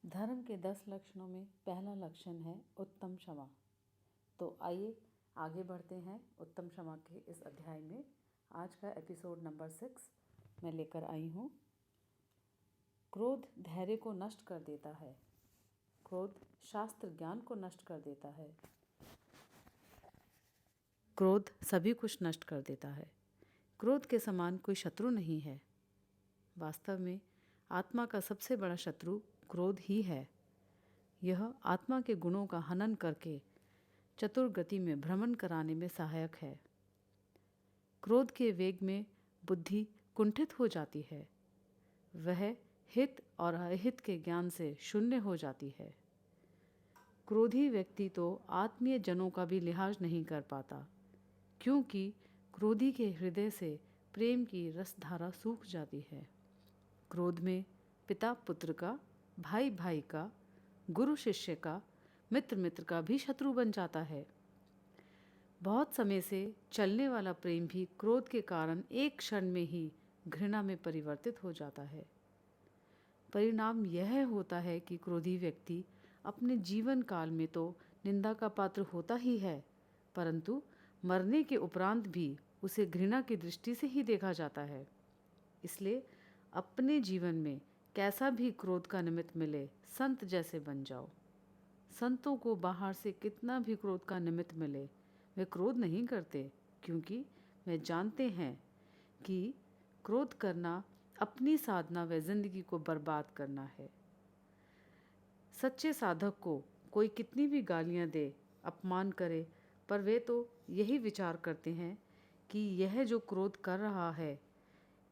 धर्म के 10 लक्षणों में पहला लक्षण है उत्तम क्षमा। तो आइए आगे बढ़ते हैं उत्तम क्षमा के इस अध्याय में। आज का एपिसोड नंबर 6 मैं लेकर आई हूँ। क्रोध धैर्य को नष्ट कर देता है। क्रोध शास्त्र ज्ञान को नष्ट कर देता है। क्रोध सभी कुछ नष्ट कर देता है। क्रोध के समान कोई शत्रु नहीं है। वास्तव में आत्मा का सबसे बड़ा शत्रु क्रोध ही है। यह आत्मा के गुणों का हनन करके चतुर गति में भ्रमण कराने में सहायक है। क्रोध के वेग में बुद्धि कुंठित हो जाती है। वह हित और अहित के ज्ञान से शून्य हो जाती है। क्रोधी व्यक्ति तो आत्मीय जनों का भी लिहाज नहीं कर पाता, क्योंकि क्रोधी के हृदय से प्रेम की रसधारा सूख जाती है। क्रोध में पिता पुत्र का, भाई भाई का, गुरु शिष्य का, मित्र मित्र का भी शत्रु बन जाता है। बहुत समय से चलने वाला प्रेम भी क्रोध के कारण एक क्षण में ही घृणा में परिवर्तित हो जाता है। परिणाम यह होता है कि क्रोधी व्यक्ति अपने जीवन काल में तो निंदा का पात्र होता ही है, परंतु मरने के उपरांत भी उसे घृणा की दृष्टि से ही देखा जाता है। इसलिए अपने जीवन में कैसा भी क्रोध का निमित्त मिले, संत जैसे बन जाओ। संतों को बाहर से कितना भी क्रोध का निमित्त मिले, वे क्रोध नहीं करते, क्योंकि वे जानते हैं कि क्रोध करना अपनी साधना व जिंदगी को बर्बाद करना है। सच्चे साधक को कोई कितनी भी गालियां दे, अपमान करे, पर वे तो यही विचार करते हैं कि यह जो क्रोध कर रहा है,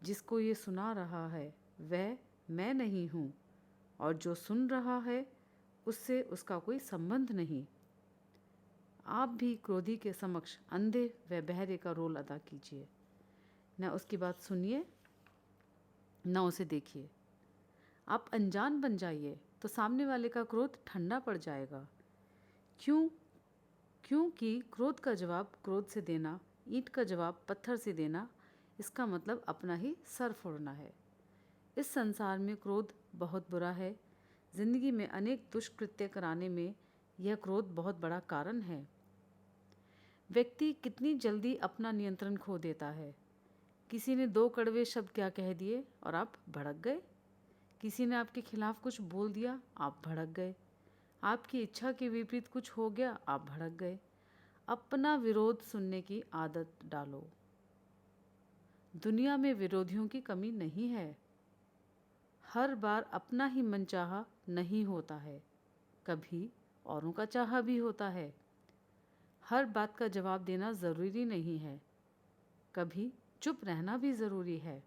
जिसको ये सुना रहा है, वह मैं नहीं हूँ, और जो सुन रहा है उससे उसका कोई संबंध नहीं। आप भी क्रोधी के समक्ष अंधे व बहरे का रोल अदा कीजिए। न उसकी बात सुनिए, न उसे देखिए। आप अनजान बन जाइए तो सामने वाले का क्रोध ठंडा पड़ जाएगा। क्योंकि क्रोध का जवाब क्रोध से देना, ईंट का जवाब पत्थर से देना, इसका मतलब अपना ही सर फोड़ना है। इस संसार में क्रोध बहुत बुरा है। जिंदगी में अनेक दुष्कृत्य कराने में यह क्रोध बहुत बड़ा कारण है। व्यक्ति कितनी जल्दी अपना नियंत्रण खो देता है। किसी ने 2 कड़वे शब्द क्या कह दिए और आप भड़क गए। किसी ने आपके खिलाफ कुछ बोल दिया, आप भड़क गए। आपकी इच्छा के विपरीत कुछ हो गया, आप भड़क गए। अपना विरोध सुनने की आदत डालो। दुनिया में विरोधियों की कमी नहीं है। हर बार अपना ही मनचाहा नहीं होता है, कभी औरों का चाहा भी होता है। हर बात का जवाब देना ज़रूरी नहीं है, कभी चुप रहना भी ज़रूरी है।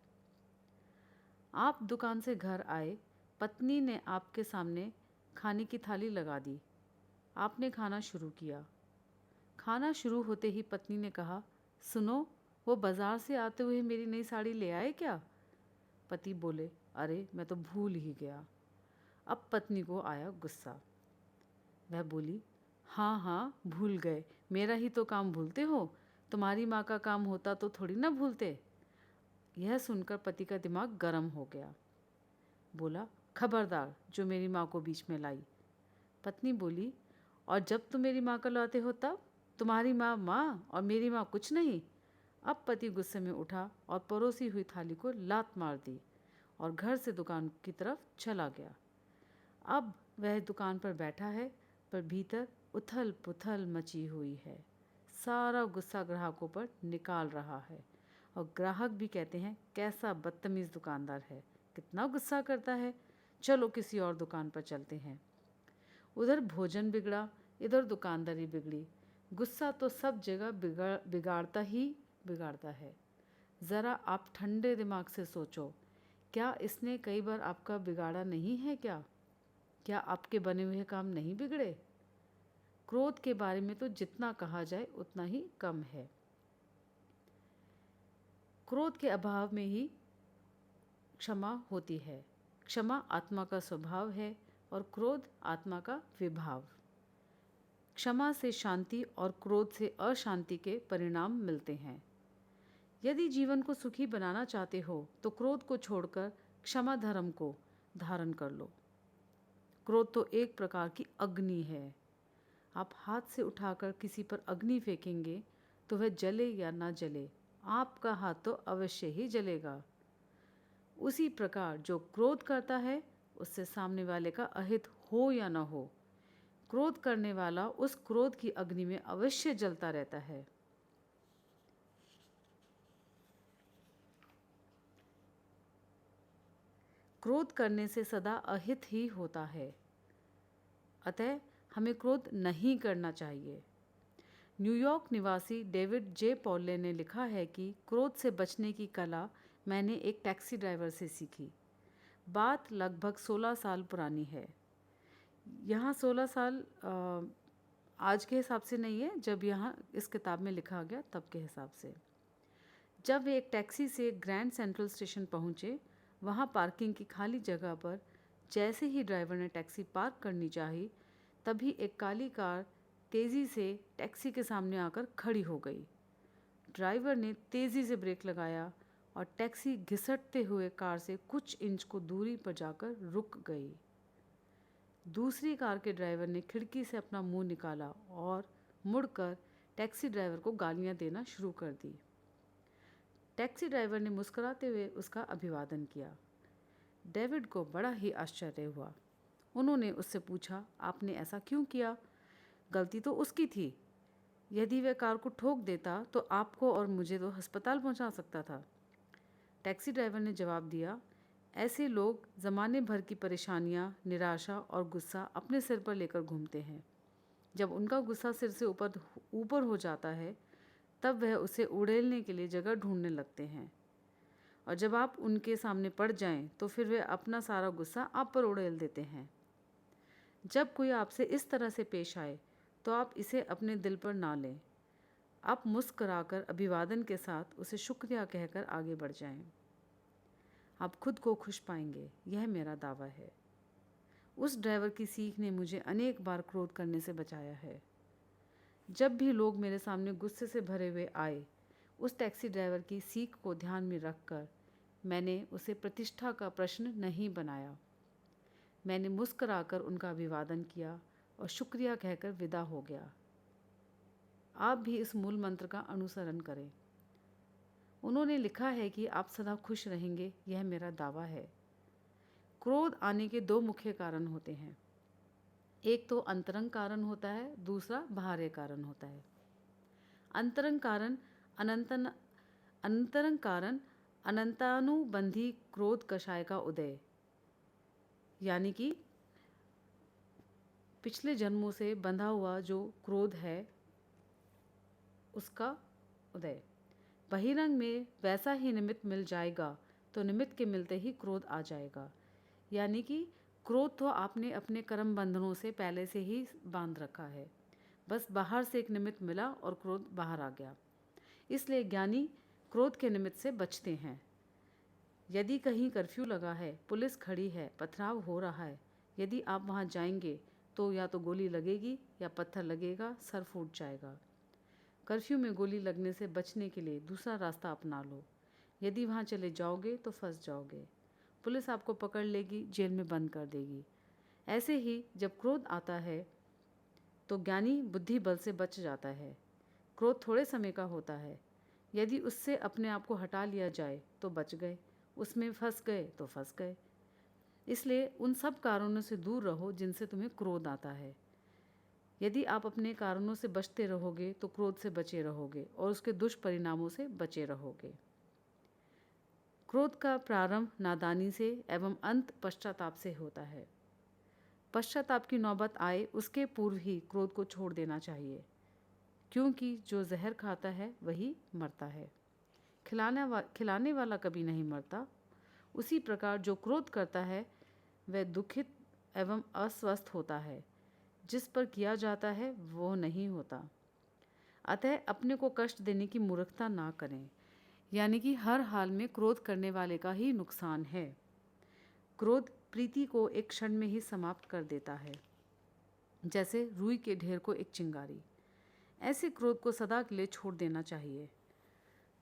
आप दुकान से घर आए, पत्नी ने आपके सामने खाने की थाली लगा दी। आपने खाना शुरू किया। खाना शुरू होते ही पत्नी ने कहा, सुनो, वो बाज़ार से आते हुए मेरी नई साड़ी ले आए क्या? पति बोले, अरे मैं तो भूल ही गया। अब पत्नी को आया गुस्सा। वह बोली, हाँ हाँ भूल गए, मेरा ही तो काम भूलते हो, तुम्हारी माँ का काम होता तो थोड़ी ना भूलते। यह सुनकर पति का दिमाग गर्म हो गया। बोला, खबरदार जो मेरी माँ को बीच में लाई। पत्नी बोली, और जब तुम मेरी माँ को लाते हो तब तुम्हारी माँ माँ और मेरी माँ कुछ नहीं। अब पति गुस्से में उठा और परोसी हुई थाली को लात मार दी और घर से दुकान की तरफ चला गया। अब वह दुकान पर बैठा है, पर भीतर उथल पुथल मची हुई है। सारा गुस्सा ग्राहकों पर निकाल रहा है, और ग्राहक भी कहते हैं, कैसा बदतमीज़ दुकानदार है, कितना गुस्सा करता है, चलो किसी और दुकान पर चलते हैं। उधर भोजन बिगड़ा, इधर दुकानदारी बिगड़ी। गुस्सा तो सब जगह बिगाड़ता ही बिगाड़ता है। ज़रा आप ठंडे दिमाग से सोचो, क्या इसने कई बार आपका बिगाड़ा नहीं है क्या? क्या आपके बने हुए काम नहीं बिगड़े? क्रोध के बारे में तो जितना कहा जाए उतना ही कम है। क्रोध के अभाव में ही क्षमा होती है। क्षमा आत्मा का स्वभाव है और क्रोध आत्मा का विभाव। क्षमा से शांति और क्रोध से अशांति के परिणाम मिलते हैं। यदि जीवन को सुखी बनाना चाहते हो तो क्रोध को छोड़कर क्षमा धर्म को धारण कर लो। क्रोध तो एक प्रकार की अग्नि है। आप हाथ से उठाकर किसी पर अग्नि फेंकेंगे तो वह जले या ना जले, आपका हाथ तो अवश्य ही जलेगा। उसी प्रकार जो क्रोध करता है उससे सामने वाले का अहित हो या न हो, क्रोध करने वाला उस क्रोध की अग्नि में अवश्य जलता रहता है। क्रोध करने से सदा अहित ही होता है, अतः हमें क्रोध नहीं करना चाहिए। न्यूयॉर्क निवासी डेविड जे पॉले ने लिखा है कि क्रोध से बचने की कला मैंने एक टैक्सी ड्राइवर से सीखी। बात लगभग 16 साल पुरानी है। यहाँ 16 साल आज के हिसाब से नहीं है, जब यहाँ इस किताब में लिखा गया तब के हिसाब से। जब वे एक टैक्सी से ग्रैंड सेंट्रल स्टेशन पहुँचे, वहाँ पार्किंग की खाली जगह पर जैसे ही ड्राइवर ने टैक्सी पार्क करनी चाही, तभी एक काली कार तेज़ी से टैक्सी के सामने आकर खड़ी हो गई। ड्राइवर ने तेज़ी से ब्रेक लगाया और टैक्सी घिसटते हुए कार से कुछ इंच को दूरी पर जाकर रुक गई। दूसरी कार के ड्राइवर ने खिड़की से अपना मुंह निकाला और मुड़कर टैक्सी ड्राइवर को गालियां देना शुरू कर दी। टैक्सी ड्राइवर ने मुस्कुराते हुए उसका अभिवादन किया। डेविड को बड़ा ही आश्चर्य हुआ। उन्होंने उससे पूछा, आपने ऐसा क्यों किया? गलती तो उसकी थी। यदि वह कार को ठोक देता तो आपको और मुझे तो अस्पताल पहुंचा सकता था। टैक्सी ड्राइवर ने जवाब दिया, ऐसे लोग ज़माने भर की परेशानियां, निराशा और गुस्सा अपने सिर पर लेकर घूमते हैं। जब उनका गुस्सा सिर से ऊपर हो जाता है, तब वह उसे उड़ेलने के लिए जगह ढूंढने लगते हैं, और जब आप उनके सामने पड़ जाएं तो फिर वे अपना सारा गुस्सा आप पर उड़ेल देते हैं। जब कोई आपसे इस तरह से पेश आए तो आप इसे अपने दिल पर ना लें। आप मुस्कराकर अभिवादन के साथ उसे शुक्रिया कहकर आगे बढ़ जाएं। आप खुद को खुश पाएंगे, यह मेरा दावा है। उस ड्राइवर की सीख ने मुझे अनेक बार क्रोध करने से बचाया है। जब भी लोग मेरे सामने गुस्से से भरे हुए आए, उस टैक्सी ड्राइवर की सीख को ध्यान में रखकर मैंने उसे प्रतिष्ठा का प्रश्न नहीं बनाया। मैंने मुस्कराकर उनका अभिवादन किया और शुक्रिया कहकर विदा हो गया। आप भी इस मूल मंत्र का अनुसरण करें। उन्होंने लिखा है कि आप सदा खुश रहेंगे, यह मेरा दावा है। क्रोध आने के दो मुख्य कारण होते हैं। एक तो अंतरंग कारण होता है, दूसरा बाहरी कारण होता है। अंतरंग कारण अनंतानुबंधी क्रोध कषाय का उदय, यानी कि पिछले जन्मों से बंधा हुआ जो क्रोध है उसका उदय। बहिरंग में वैसा ही निमित्त मिल जाएगा तो निमित्त के मिलते ही क्रोध आ जाएगा, यानी कि क्रोध तो आपने अपने कर्म बंधनों से पहले से ही बांध रखा है, बस बाहर से एक निमित्त मिला और क्रोध बाहर आ गया। इसलिए ज्ञानी क्रोध के निमित्त से बचते हैं। यदि कहीं कर्फ्यू लगा है, पुलिस खड़ी है, पथराव हो रहा है, यदि आप वहाँ जाएंगे तो या तो गोली लगेगी या पत्थर लगेगा, सर फूट जाएगा। कर्फ्यू में गोली लगने से बचने के लिए दूसरा रास्ता अपना लो। यदि वहाँ चले जाओगे तो फंस जाओगे, पुलिस आपको पकड़ लेगी, जेल में बंद कर देगी। ऐसे ही जब क्रोध आता है तो ज्ञानी बुद्धि बल से बच जाता है। क्रोध थोड़े समय का होता है, यदि उससे अपने आप को हटा लिया जाए तो बच गए, उसमें फंस गए तो फंस गए। इसलिए उन सब कारणों से दूर रहो जिनसे तुम्हें क्रोध आता है। यदि आप अपने कारणों से बचते रहोगे तो क्रोध से बचे रहोगे और उसके दुष्परिणामों से बचे रहोगे। क्रोध का प्रारंभ नादानी से एवं अंत पश्चाताप से होता है। पश्चाताप की नौबत आए उसके पूर्व ही क्रोध को छोड़ देना चाहिए, क्योंकि जो जहर खाता है वही मरता है, खिलाने वाला कभी नहीं मरता। उसी प्रकार जो क्रोध करता है वह दुखित एवं अस्वस्थ होता है, जिस पर किया जाता है वो नहीं होता। अतः अपने को कष्ट देने की मूर्खता ना करें, यानी कि हर हाल में क्रोध करने वाले का ही नुकसान है। क्रोध प्रीति को एक क्षण में ही समाप्त कर देता है, जैसे रुई के ढेर को एक चिंगारी। ऐसे क्रोध को सदा के लिए छोड़ देना चाहिए।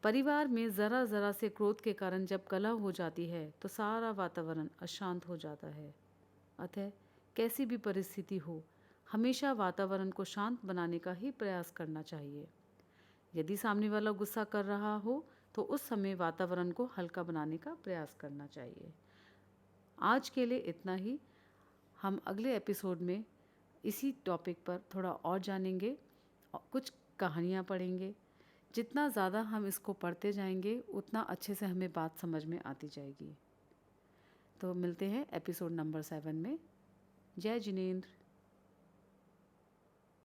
परिवार में ज़रा ज़रा से क्रोध के कारण जब कलह हो जाती है तो सारा वातावरण अशांत हो जाता है। अतः कैसी भी परिस्थिति हो, हमेशा वातावरण को शांत बनाने का ही प्रयास करना चाहिए। यदि सामने वाला गुस्सा कर रहा हो तो उस समय वातावरण को हल्का बनाने का प्रयास करना चाहिए। आज के लिए इतना ही। हम अगले एपिसोड में इसी टॉपिक पर थोड़ा और जानेंगे और कुछ कहानियाँ पढ़ेंगे। जितना ज़्यादा हम इसको पढ़ते जाएंगे उतना अच्छे से हमें बात समझ में आती जाएगी। तो मिलते हैं एपिसोड नंबर 7 में। जय जिनेंद्र।